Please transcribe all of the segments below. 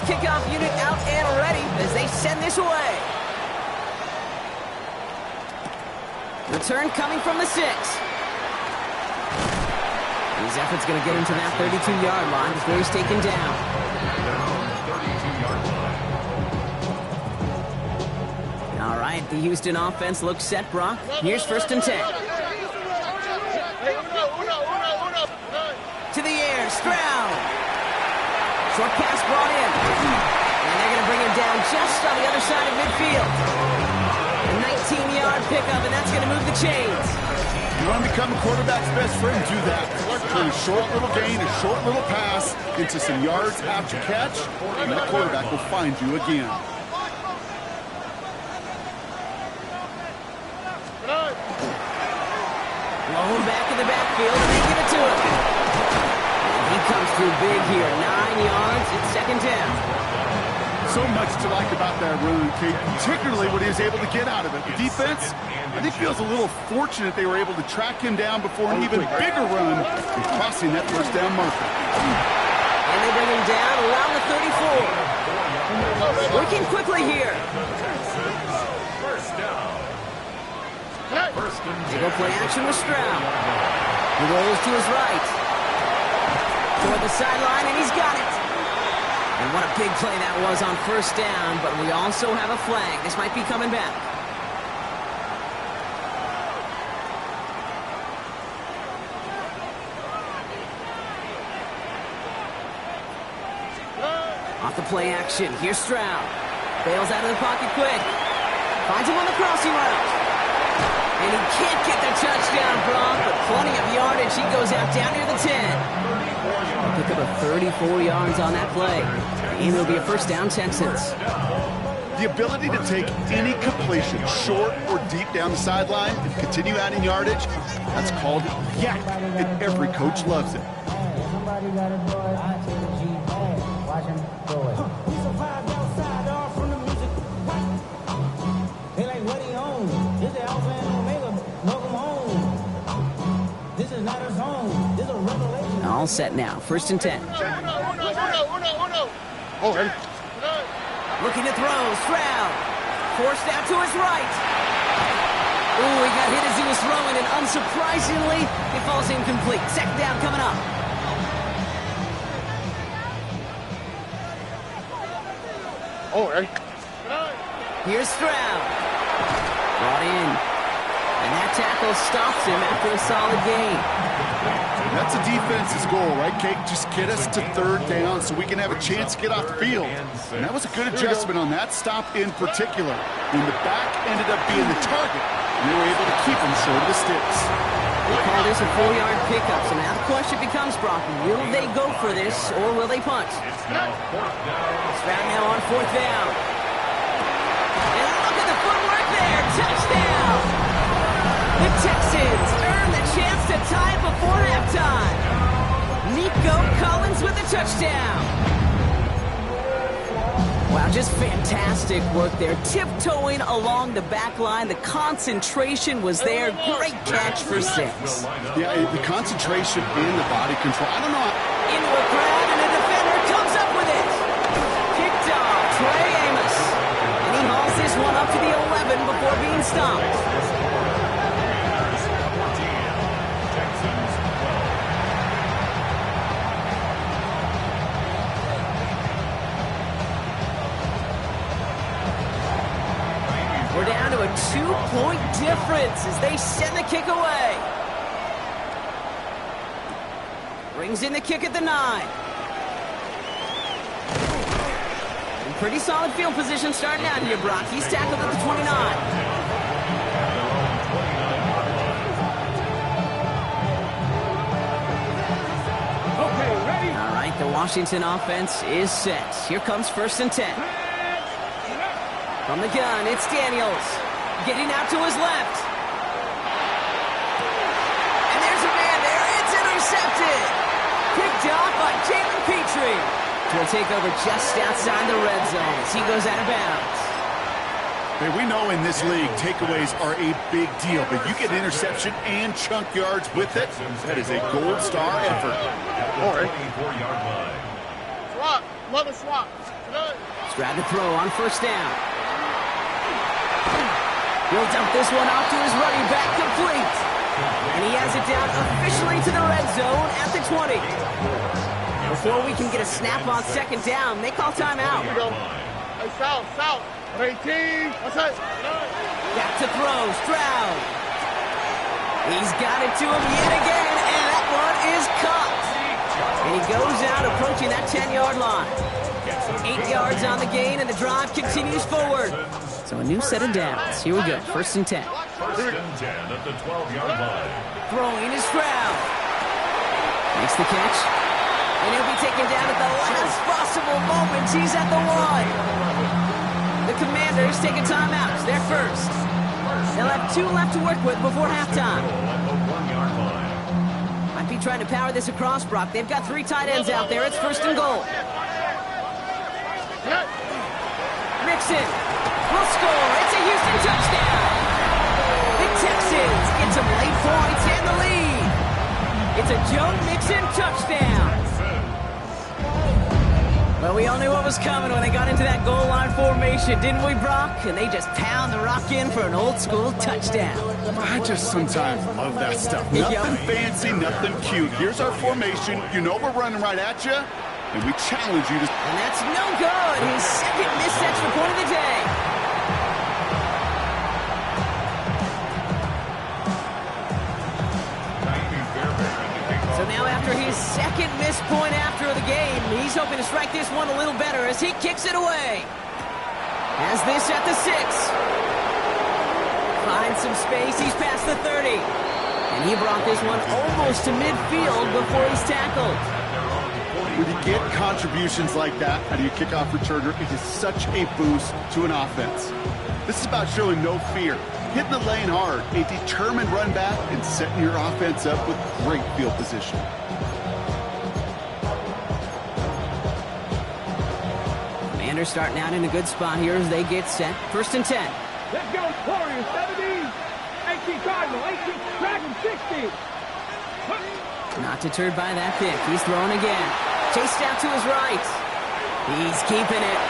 kickoff unit out and ready as they send this away. Return coming from the 6. His effort's going to get him to that 32-yard line before he's taken down. All right, the Houston offense looks set, Brock. Here's 1st and 10. To the air, Stroud. Short pass brought in. And they're going to bring him down just on the other side of midfield. A 19-yard pickup, and that's going to move the chains. You want to become a quarterback's best friend, do that. Turn a short little gain, a short little pass into some yards after catch, and that quarterback will find you again. Blown back in the backfield, and they give it to him. And he comes through big here. 9 yards, it's 2nd down. So much to like about that run, Kate, particularly what he was able to get out of it. The defense, I think, feels a little fortunate they were able to track him down before an even bigger run and crossing that 1st down marker. And they bring him down around the 34. Working quickly here. They go play action with Stroud. He rolls to his right. Toward the sideline, and he's got it. And what a big play that was on 1st down, but we also have a flag. This might be coming back. Off the play action, here's Stroud. Bails out of the pocket quick. Finds him on the crossing route. And he can't get the touchdown, Brock, but plenty of yardage. He goes out down near the 10. Pick up a 34 yards on that play. And it'll be a 1st down, Texans. The ability to take any completion, short or deep down the sideline, and continue adding yardage, that's called yak, and every coach loves it. All set now. 1st and 10. Looking to throw. Stroud. Forced out to his right. Ooh, he got hit as he was throwing, and unsurprisingly, it falls incomplete. 2nd down coming up. Here's Stroud. Brought in. And that tackle stops him after a solid gain. That's a defense's goal, right, Kate? Just get us to 3rd down so we can have a chance to get off the field. And that was a good adjustment on that stop in particular. When the back ended up being the target, we were able to keep him short of the sticks. They call this a 4-yard pickup, so now the question becomes, Brock, will they go for this or will they punt? Stroud now on 4th down. And look at the footwork there. Touchdown! The Texans earn the chance to tie it before halftime. Nico Collins with the touchdown. Wow, just fantastic work there. Tiptoeing along the back line. The concentration was there. Great catch for 6. Yeah, the concentration and the body control. I don't know. Into a crowd, and a defender comes up with it. Kicked off, Trey Amos. And he hauls this one up to the 11 before being stopped. We're down to a 2-point difference as they send the kick away. Brings in the kick at the 9. And pretty solid field position starting out here, Brock. He's tackled at the 29. Okay, ready? All right, the Washington offense is set. Here comes 1st and 10. From the gun, it's Daniels. Getting out to his left. And there's a man there. It's intercepted. Picked off by Jalen Petrie. He'll take over just outside the red zone as he goes out of bounds. Hey, we know in this league, takeaways are a big deal, but you get interception and chunk yards with it, that is a gold star effort. All right. 24-yard line. Stroud to throw on first down. He'll dump this one off to his running back, complete. And he has it down officially to the red zone at the 20. Before we can get a snap on second down, they call timeout. South. 18. Back to throw, Stroud. He's got it to him yet again, and that one is caught. And he goes out approaching that 10-yard line. 8 yards on the gain, and the drive continues forward. So a new set of downs. Here we go, 1st and 10. 1st and 10 at the 12-yard line. Throwing is Stroud. Makes the catch. And he'll be taken down at the last possible moment. He's at the 1. The Commanders take a timeout. They're first. They'll have 2 left to work with before halftime. Might be trying to power this across, Brock. They've got 3 tight ends out there. It's 1st and goal. Mixon will score. It's a Houston touchdown. The Texans get some late points and the lead. It's a Joe Mixon touchdown. Well, we all knew what was coming when they got into that goal line formation, didn't we, Brock? And they just pound the rock in for an old-school touchdown. I just sometimes love that stuff. Nothing fancy, nothing cute. Here's our formation. You know we're running right at you, and we challenge you to... And that's no good. His second missed extra point of the day. So now after his second missed point after the game, he's hoping to strike this one a little better as he kicks it away. Has this at the 6. Finds some space. He's past the 30. And he brought this one almost to midfield before he's tackled. When you get contributions like that out of your kickoff returner, it is such a boost to an offense. This is about showing no fear, hitting the lane hard, a determined run back, and setting your offense up with great field position. Commanders starting out in a good spot here as they get set. 1st and 10. Let's go, Warriors, 70. 18 Cardinal, 18 Dragon, 60. Not deterred by that pick. He's throwing again. Chased out to his right. He's keeping it.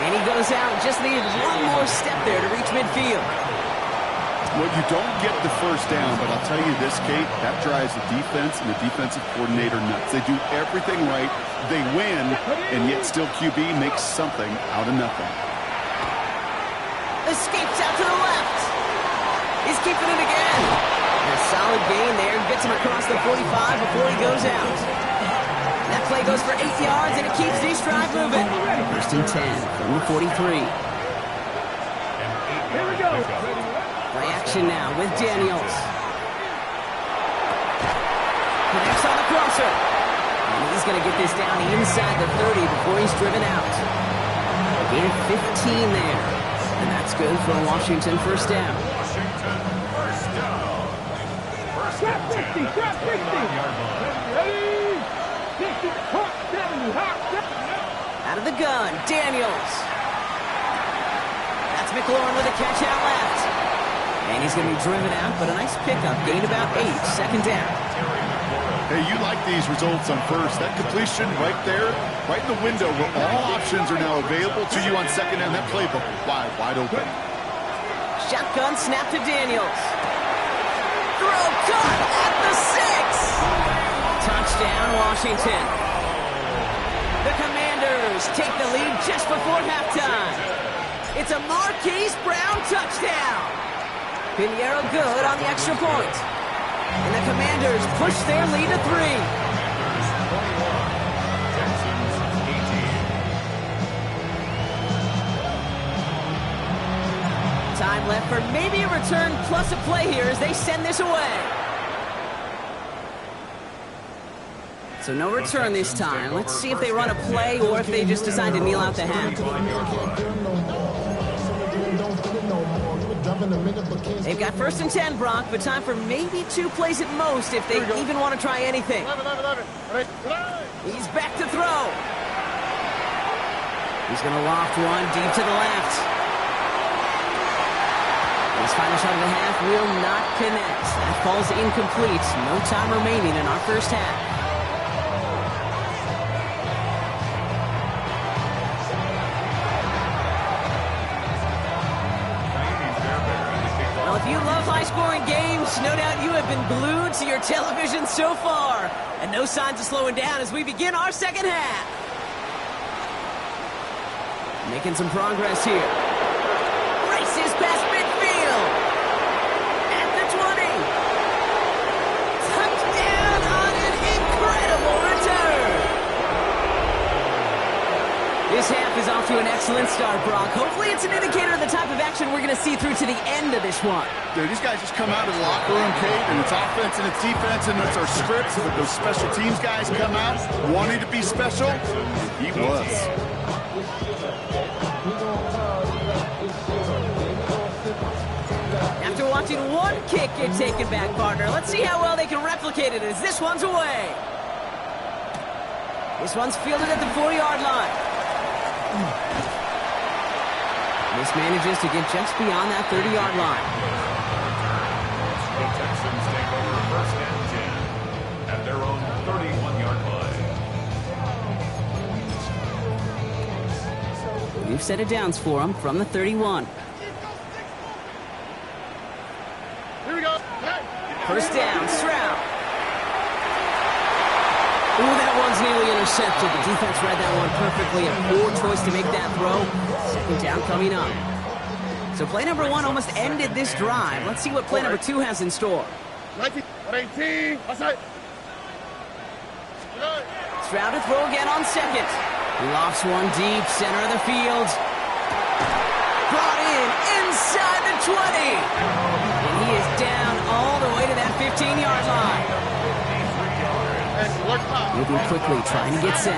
And he goes out. Just needed one more step there to reach midfield. Well, you don't get the first down, but I'll tell you this, Kate, that drives the defense and the defensive coordinator nuts. They do everything right. They win, and yet still QB makes something out of nothing. Escapes out to the left. He's keeping it again. A solid gain there. Gets him across the 45 before he goes out. That play goes for 8 yards, and it keeps these drive moving. 1st and 10 from the 43. Here we go. Play action now with Daniels. Connects on the crosser. And he's going to get this down inside the 30 before he's driven out. Gain of 15 there. And that's good for a Washington first down. Trap 60, trap 60. Ready? 60, hot, 70, hot. Out of the gun, Daniels. That's McLaurin with a catch out left. And he's going to be driven out, but a nice pickup. Gain about 8, 2nd down. Hey, you like these results on first. That completion right there, right in the window where all options are now available to you on second down. That playbook wide open. Shotgun snap to Daniels. Throw caught at the 6. Touchdown, Washington. The Commanders take the lead just before halftime. It's a Marquise Brown touchdown. Pinheiro good on the extra point. And the Commanders push their lead to 3. Texans 18. Time left for maybe a return plus a play here as they send this away. So no return this time. Let's see if they run a play or if they just decide to kneel out the half. They've got 1st and 10, Brock, but time for maybe 2 plays at most if they even want to try anything. He's back to throw. He's going to loft one deep to the left. His final shot of the half will not connect. That falls incomplete. No time remaining in our first half. no doubt you have been glued to your television so far. And no signs of slowing down as we begin our second half. Making some progress here. Races past midfield. At the 20. Touchdown on an incredible return. This half is off to an excellent start, Brock. Hopefully it's an indicator of the type of action we're going to see through to the end of this one. Dude, these guys just come out of the locker room, Kate, and it's offense and it's defense and it's our scripts. But those special teams guys come out wanting to be special. He was. After watching one kick get taken back, partner, let's see how well they can replicate it as this one's away. This one's fielded at the 4-yard line. This manages to get just beyond that 30-yard line. The Texans take over first and 10 at their own 31-yard line. We've set it downs for them from the 31. Here we go. First down, Stroud. Ooh, that one's nearly intercepted. The defense read that one perfectly. A poor choice to make that throw. Second down coming up. So play number 1 almost ended this drive. Let's see what play number 2 has in store. 18. Outside. Stroud to throw again on second. Lofts one deep, center of the field. Brought in inside the 20. And he is down all the way to that 15-yard line. Moving quickly, trying to get set.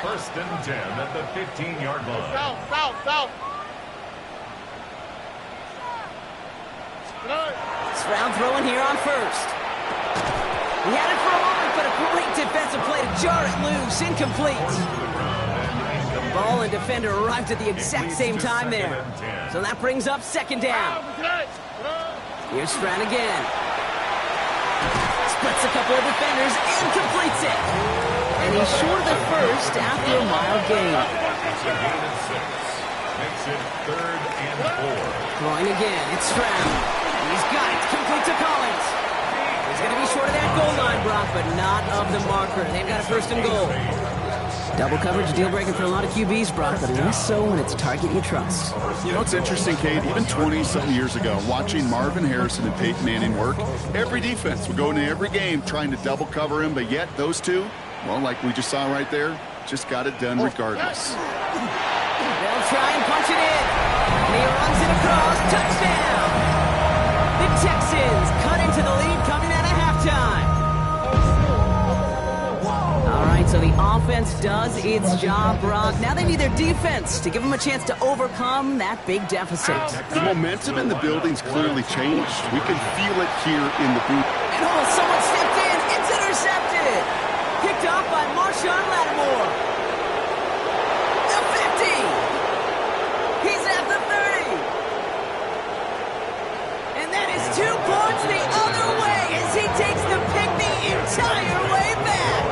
First and 10 at the 15-yard line. South. Stroud throwing here on first. He had it for a moment, but a great defensive play to jar it loose. Incomplete. The ball and defender arrived at the exact same time there. So that brings up second down. Here's Stroud again. Splits a couple of defenders and completes it. And he's short of the first after a mild gain. It's a gain of 6. Makes it 3rd and 4. Throwing again. It's Stroud. He's got it. Complete to Collins. He's going to be short of that goal line, Brock, but not of the marker. They've got a first and goal. Double coverage, deal breaking for a lot of QBs, Brock, but less so when it's a target you trust. You know, it's interesting, Kate, even 20-something years ago, watching Marvin Harrison and Peyton Manning work, every defense would go into every game trying to double cover him, but yet those two, well, like we just saw right there, just got it done regardless. They'll try and punch it in. And he runs it across. Touchdown! The Texans cut into the lead coming out of halftime. All right, so the offense does its job, Brock. Now they need their defense to give them a chance to overcome that big deficit. The momentum in the building's clearly changed. We can feel it here in the booth. And someone stepped in. It's intercepted. Picked off by Marshawn Lattimore. The 50. He's at the 30. And that is 2 points the other way as he takes the pick the entire way back.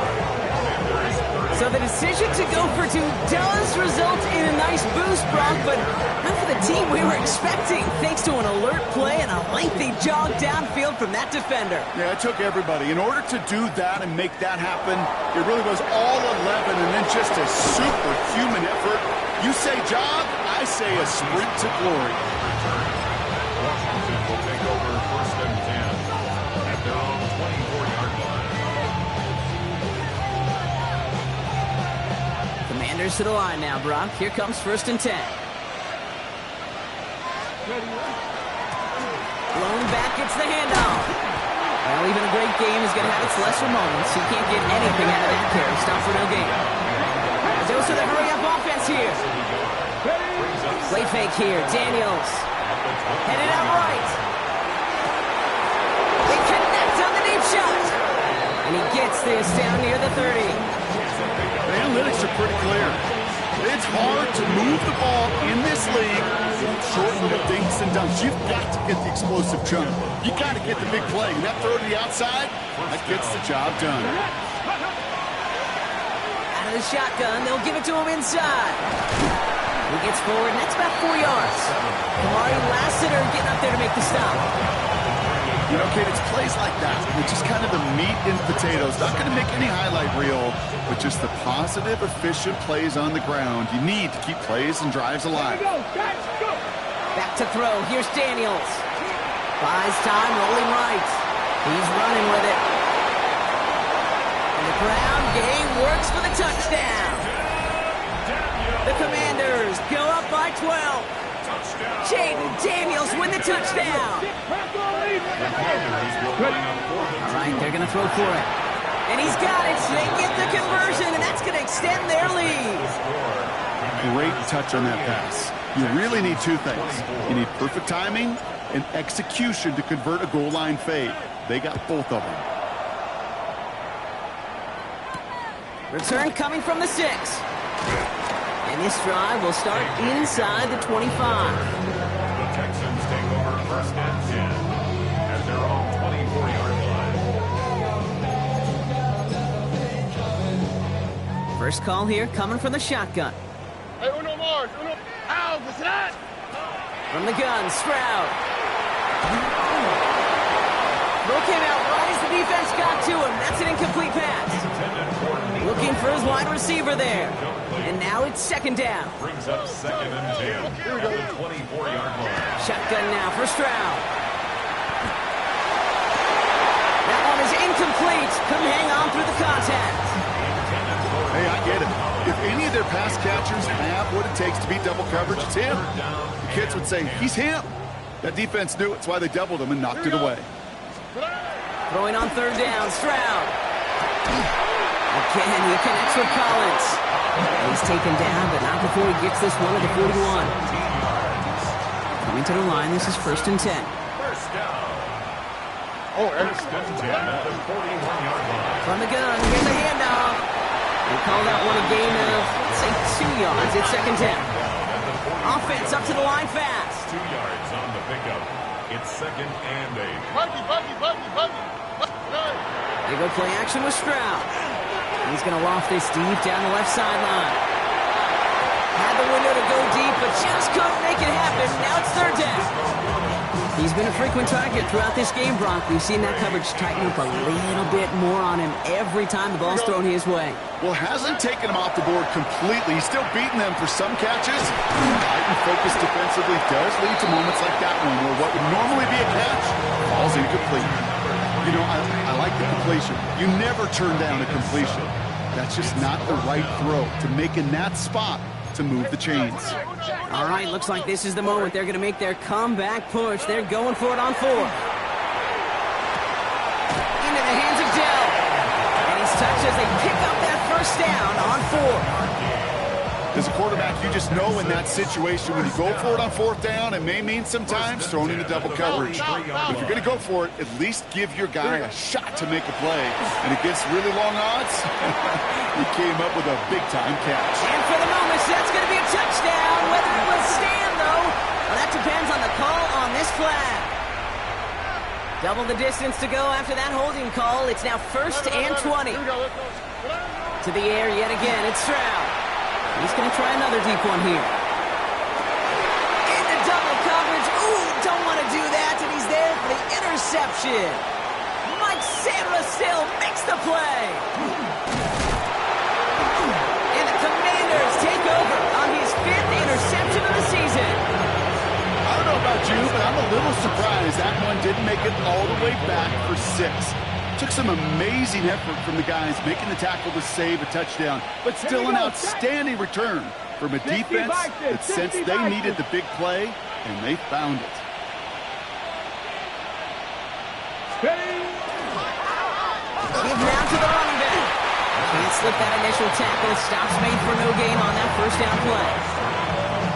So the decision to go for 2 does result in a nice boost, Brock, but not for the team we were expecting, thanks to an alert play and a lengthy jog downfield from that defender. Yeah, it took everybody. In order to do that and make that happen, it really was all 11 and then just a superhuman effort. You say jog, I say a sprint to glory. Washington will take over first and 10 at their own 24-yard line. Commanders to the line now, Brock. Here comes first and 10. Blown back, it's the handoff. Well, even a great game is going to have its lesser moments. He can't get anything out of that carry. Stop for no gain. Goes to the hurry-up offense here. Play fake here. Daniels. Headed out right. They connect on the deep shot. And he gets this down near the 30. The analytics are pretty clear. It's hard to move the ball in this league with short little dinks and dunks. You've got to get the explosive jump. You got to get the big play. And that throw to the outside, that gets the job done. Out of the shotgun, they'll give it to him inside. He gets forward, and that's about 4 yards. Kamari Lassiter getting up there to make the stop. You know, kid, it's plays like that. It's just kind of the meat and potatoes. Not going to make any highlight reel, but just the positive, efficient plays on the ground. You need to keep plays and drives alive. Back to throw. Here's Daniels. Buys time, rolling right. He's running with it. And the ground game works for the touchdown. The Commanders go up by 12. Jaden Daniels win the touchdown. All right, they're going to throw for it. And he's got it. They get the conversion, and that's going to extend their lead. Great touch on that pass. You really need two things. You need perfect timing and execution to convert a goal line fade. They got both of them. Return coming from the 6. And this drive will start inside the 25. The Texans take over first and 10 at their own 24-yard line. First call here coming from the shotgun. Hey, uno more. Uno. Ow, what's that? From the gun, Stroud. Throw came out right as the defense got to him. That's an incomplete pass. Looking for his wide receiver there. And now it's second down. Brings up second and 10 at the 24-yard line. Shotgun now for Stroud. That one is incomplete. Couldn't hang on through the contact. Hey, I get it. If any of their pass catchers have what it takes to beat double coverage, it's him. The kids would say, he's him. That defense knew it. That's why they doubled him and knocked it away. Throwing on third down, Stroud. Again, he connects with Collins. He's taken down, but not before he gets this one at the 41. Coming to the line, this is first and 10. First down. First and 10 at the 41-yard line. From the gun, here's a handoff. They call that one a gain of, say, 2 yards. It's second 10. Offense up to the line fast. 2 yards on the pickup. It's second and 8. Buggy. They go play action with Stroud. He's going to loft this deep down the left sideline. Had the window to go deep, but just couldn't make it happen. Now it's third down. He's been a frequent target throughout this game, Brock. We've seen that coverage tighten up a little bit more on him every time the ball's thrown his way. Well, hasn't taken him off the board completely. He's still beating them for some catches. Tight and focused defensively does lead to moments like that one where what would normally be a catch falls incomplete. You know, I like the completion. You never turn down a completion. That's just not the right throw to make in that spot to move the chains. All right, looks like this is the moment. They're going to make their comeback push. They're going for it on 4. Into the hands of Dell. And he's touched as they pick up that first down on 4. As a quarterback, you just know in that situation when you go for it on fourth down, it may mean sometimes throwing into double coverage. But if you're going to go for it, at least give your guy a shot to make a play. And against really long odds, he came up with a big-time catch. And for the moment, that's going to be a touchdown. Whether it will stand, though, well, that depends on the call on this flag. Double the distance to go after that holding call. It's now first and 20. To the air yet again. It's Stroud. He's going to try another deep one here. Into double coverage. Ooh, don't want to do that. And he's there for the interception. Mike Sandra still makes the play. And the Commanders take over on his 5th interception of the season. I don't know about you, but I'm a little surprised that one didn't make it all the way back for 6. Took some amazing effort from the guys making the tackle to save a touchdown, but still an outstanding return from a defense that sensed they needed the big play, and they found it. Give now to the running back. Can't slip that initial tackle. Stops made for no gain on that first down play.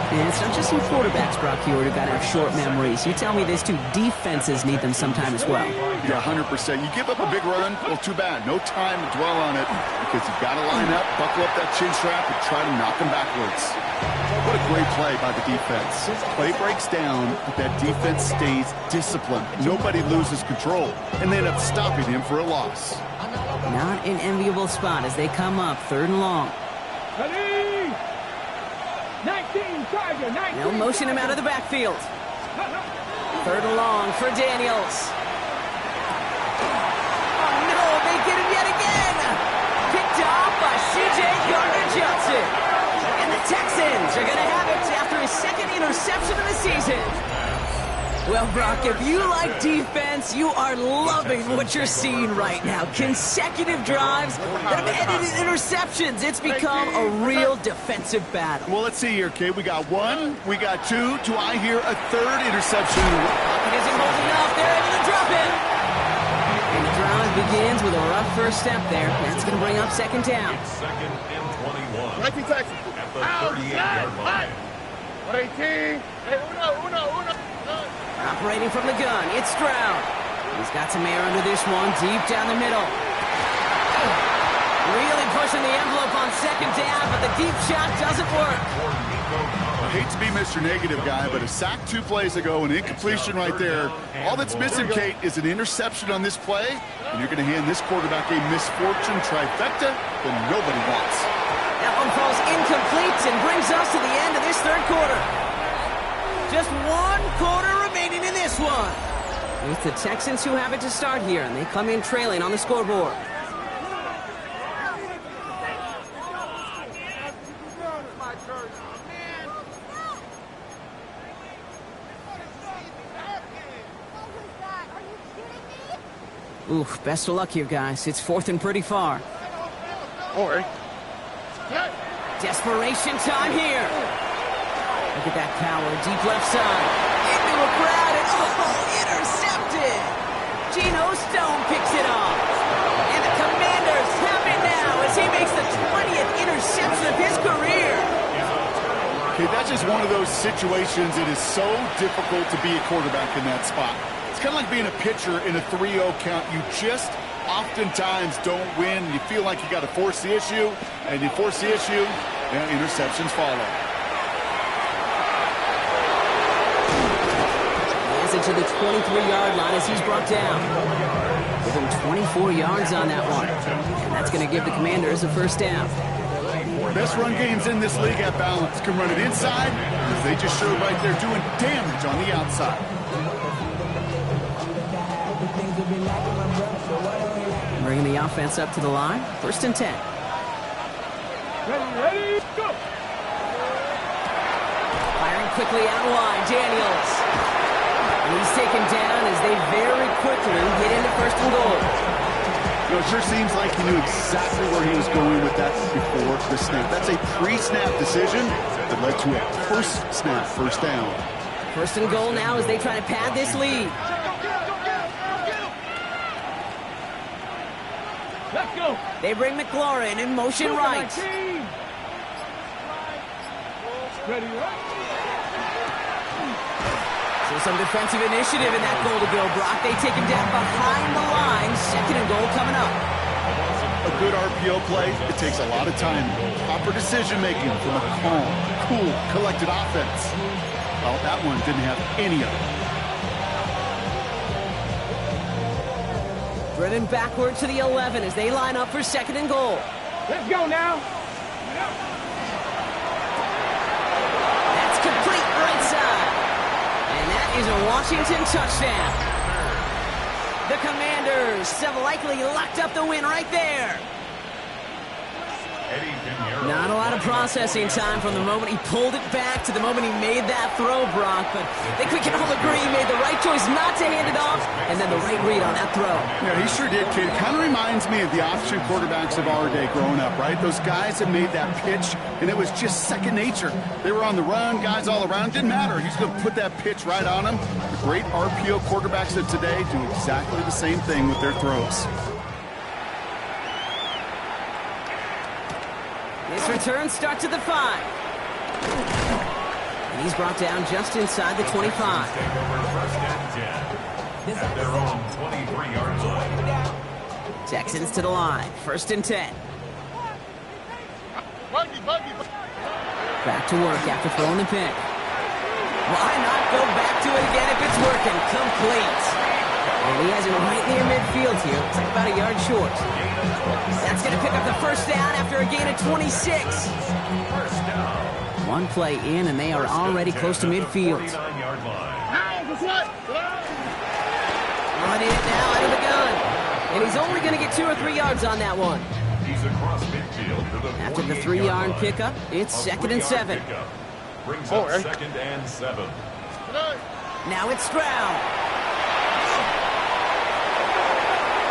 And it's not just some quarterbacks, Brock Huard, who've got to have short memories. You tell me this too, defenses need them sometime as well. Yeah, 100%. You give up a big run, well, too bad. No time to dwell on it because you've got to line up, buckle up that chin strap, and try to knock them backwards. What a great play by the defense. Play breaks down, but that defense stays disciplined. Nobody loses control, and they end up stopping him for a loss. Not an enviable spot as they come up 3rd and long. 19, Charger, 19. They'll motion him out of the backfield. 3rd and long for Daniels. Oh, no, they get him yet again. Picked off by C.J. Gardner-Johnson. And the Texans are going to have it after his 2nd interception of the season. Well, Brock, if you like defense, you are loving what you're seeing right now. Consecutive drives that have ended in interceptions. It's become a real defensive battle. Well, let's see here, kid. We got 1, we got 2. Do I hear a 3rd interception? It isn't holding up. They're able to drop it. And the drive begins with a rough first step there. That's going to bring up 2nd down. It's 2nd and 21. 19 Texans. At the 38-yard line. 118. Hey, uno. Operating from the gun, it's Stroud. He's got some air under this one, deep down the middle. Really pushing the envelope on 2nd down, but the deep shot doesn't work. I hate to be Mr. Negative guy, but a sack 2 plays ago, an incompletion right there. All that's missing, Kate, is an interception on this play, and you're going to hand this quarterback a misfortune trifecta that nobody wants. That one falls incomplete and brings us to the end of this 3rd quarter. Just 1 quarter remaining in this one. It's the Texans who have it to start here, and they come in trailing on the scoreboard. Oof, best of luck here, guys. It's 4th and pretty far. Or. Desperation time here. Look at that power, deep left side. Into a crowd, and intercepted. Geno Stone picks it off. And the Commanders have it now as he makes the 20th interception of his career. Okay, that's just one of those situations. It is so difficult to be a quarterback in that spot. It's kind of like being a pitcher in a 3-0 count. You just oftentimes don't win. You feel like you got to force the issue, and you force the issue, and interceptions follow. To the 23-yard line as he's brought down. Give him 24 yards on that one. And that's going to give the Commanders a 1st down. Best run games in this league at balance. Can run it inside, as they just showed right there, doing damage on the outside. Bringing the offense up to the line. 1st and 10. Ready, go. Firing quickly out wide. Daniels. And he's taken down as they very quickly get into 1st and goal. You know, it sure seems like he knew exactly where he was going with that before the snap. That's a pre-snap decision that led to a post-snap 1st down. 1st and goal now as they try to pad this lead. Let's go. They bring McLaurin in motion right. Ready, So some defensive initiative in that goal to go, Brock. They take him down behind the line. 2nd and goal coming up. A good RPO play, it takes a lot of time. Proper decision-making from a calm, cool, collected offense. Well, that one didn't have any of it. Driven backward to the 11 as they line up for 2nd and goal. Let's go now. That's complete right side. And that is a Washington touchdown. The Commanders have likely locked up the win right there. Not a lot of processing time from the moment he pulled it back to the moment he made that throw, Brock. But I think we can all agree he made the right choice not to hand it off, and then the right read on that throw. Yeah, he sure did, kid. Kind of reminds me of the option quarterbacks of our day growing up, right? Those guys that made that pitch, and it was just second nature. They were on the run, guys all around. Didn't matter. He's going to put that pitch right on them. The great RPO quarterbacks of today do exactly the same thing with their throws. This return starts at the 5. And he's brought down just inside the 25. At their own 23-yard line. Texans to the line. 1st and 10. Back to work after throwing the pick. Why not go back to it again if it's working? Complete. And he has it right near midfield here. It's like about a yard short. That's going to pick up the 1st down after a gain of 26. One play in, and they are already close to midfield. 49-yard line. On it now, out of the gun. And he's only going to get 2 or 3 yards on that one. He's across midfield to the After the 48-yard 3-yard line. pickup, it's A 2nd and 7. pickup brings up 2nd and 7. Now it's Stroud.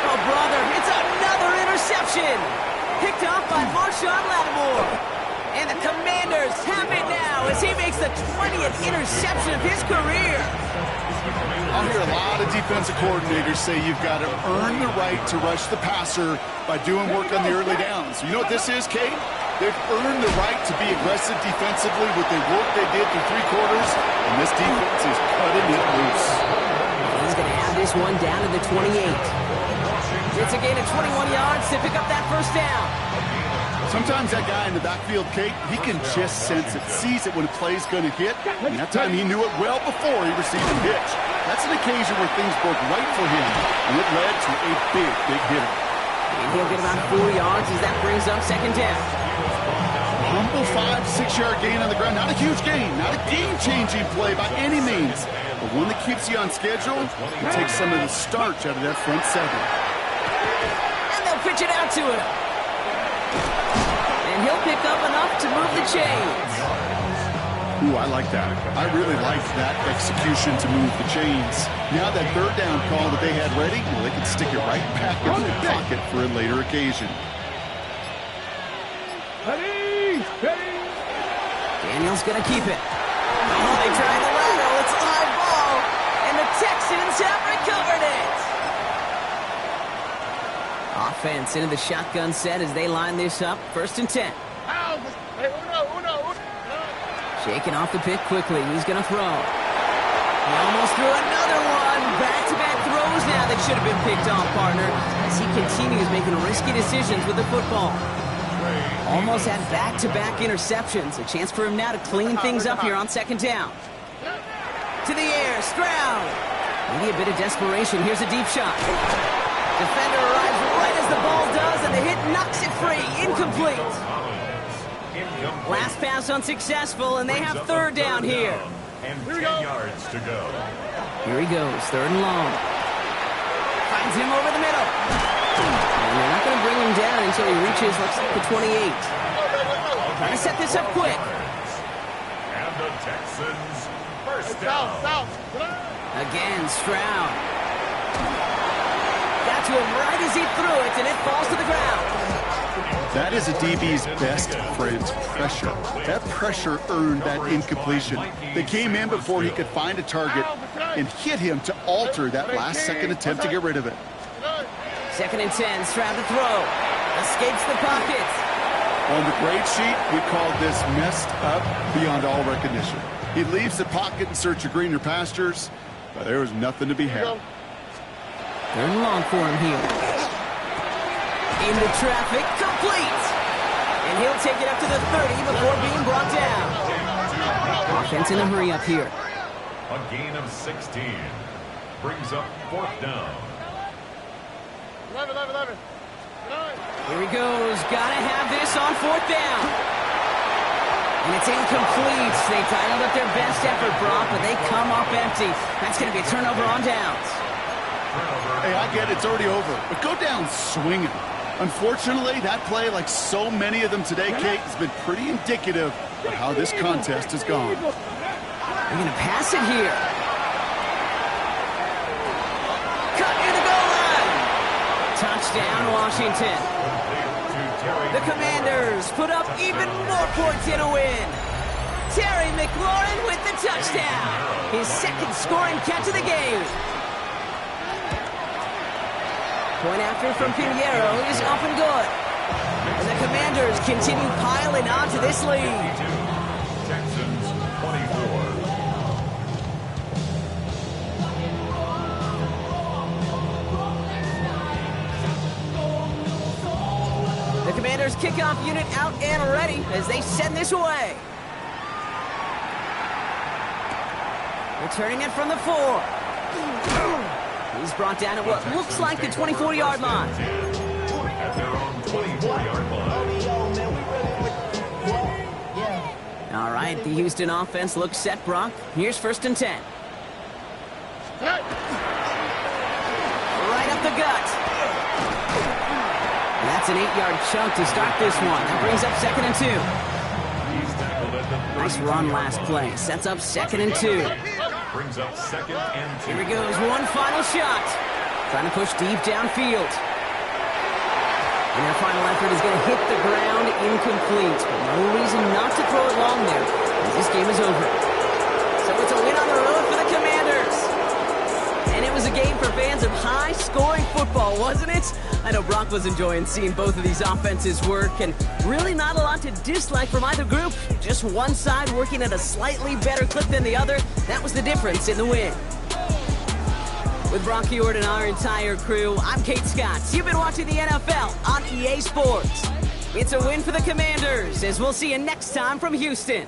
Oh, brother, it's another interception. Picked off by Marshawn Lattimore. And the Commanders have it now as he makes the 20th interception of his career. I'll hear a lot of defensive coordinators say you've got to earn the right to rush the passer by doing work on the early downs. You know what this is, Kate? They've earned the right to be aggressive defensively with the work they did through 3 quarters, and this defense is cutting it loose. He's going to have this one down to the 28. It's a gain of 21 yards to pick up that first down. Sometimes that guy in the backfield, Kate, he can just sense it, sees it when a play's going to hit, and that time he knew it well before he received the pitch. That's an occasion where things broke right for him, and it led to a big hitter. And he'll get about 4 yards as that brings up 2nd down. Humble 5-6-yard gain on the ground. Not a huge gain, not a game-changing play by any means, but one that keeps you on schedule and takes some of the starch out of that front 7. And they'll pitch it out to him. And he'll pick up enough to move the chains. Ooh, I like that. I really liked that execution to move the chains. Now that 3rd down call that they had ready, well, they can stick it right back in their pocket for a later occasion. Daniel's going to keep it. Oh, they tried the lateral. It's a high ball. And the Texans have recovered it. Offense into the shotgun set as they line this up. 1st and 10. Shaking off the pick quickly. He's going to throw. He almost threw another one. Back-to-back throws now that should have been picked off, partner, as he continues making risky decisions with the football. Almost had back-to-back interceptions. A chance for him now to clean things up here on 2nd down. To the air, Stroud. Maybe a bit of desperation. Here's a deep shot. Defender arrives right as the ball does, and the hit knocks it free. Incomplete. Last pass unsuccessful, and they have 3rd down here. And 10 yards to go. Here he goes, 3rd and long. Finds him over the middle. And they're not going to bring him down until he reaches, looks like the 28. Trying to set this up quick. And the Texans first down. Again, Stroud. Got to him right as he threw it, and it falls to the ground. That is a DB's best friend, pressure. That pressure earned that incompletion. They came in before he could find a target and hit him to alter that last-second attempt to get rid of it. 2nd and 10, Stroud to throw. Escapes the pocket. On the grade sheet, we call this messed up beyond all recognition. He leaves the pocket in search of greener pastures, but there was nothing to be had. 3rd and long for him here. Into traffic, complete. And he'll take it up to the 30 before being brought down. Offense in a hurry up here. A gain of 16 brings up 4th down. 11. Here he goes. Gotta have this on 4th down. And it's incomplete. They titled up their best effort, Brock, but they come up empty. That's going to be a turnover on downs. Hey, I get it. It's already over. But go down swinging. Unfortunately, that play, like so many of them today, Kate, has been pretty indicative of how this contest has gone. They're going to pass it here. Cut near the goal line. Touchdown, Washington. The Commanders put up even more points in a win. Terry McLaurin with the touchdown. His 2nd scoring catch of the game. Point after from Pinheiro is up and good. And the Commanders continue piling on to this lead. Texans 24. The Commanders kickoff unit out and ready as they send this away. Returning it from the 4. He's brought down at what looks like the 24-yard line. At their own 24-yard line. All right, The Houston offense looks set, Brock. Here's 1st and 10. Right up the gut. That's an 8-yard chunk to start this one. That brings up 2nd and 2. Nice run last play. Sets up 2nd and 2. Brings up 2nd and 2. Here he goes. One final shot. Trying to push deep downfield. And their final effort is going to hit the ground incomplete. But no reason not to throw it long there, as this game is over. So it's a win on the road for the Commanders. And it was a game for fans of high-scoring football, wasn't it? I know Brock was enjoying seeing both of these offenses work, and really not a lot to dislike from either group. Just one side working at a slightly better clip than the other. That was the difference in the win. With Brock Huard and our entire crew, I'm Kate Scott. You've been watching the NFL on EA Sports. It's a win for the Commanders, as we'll see you next time from Houston.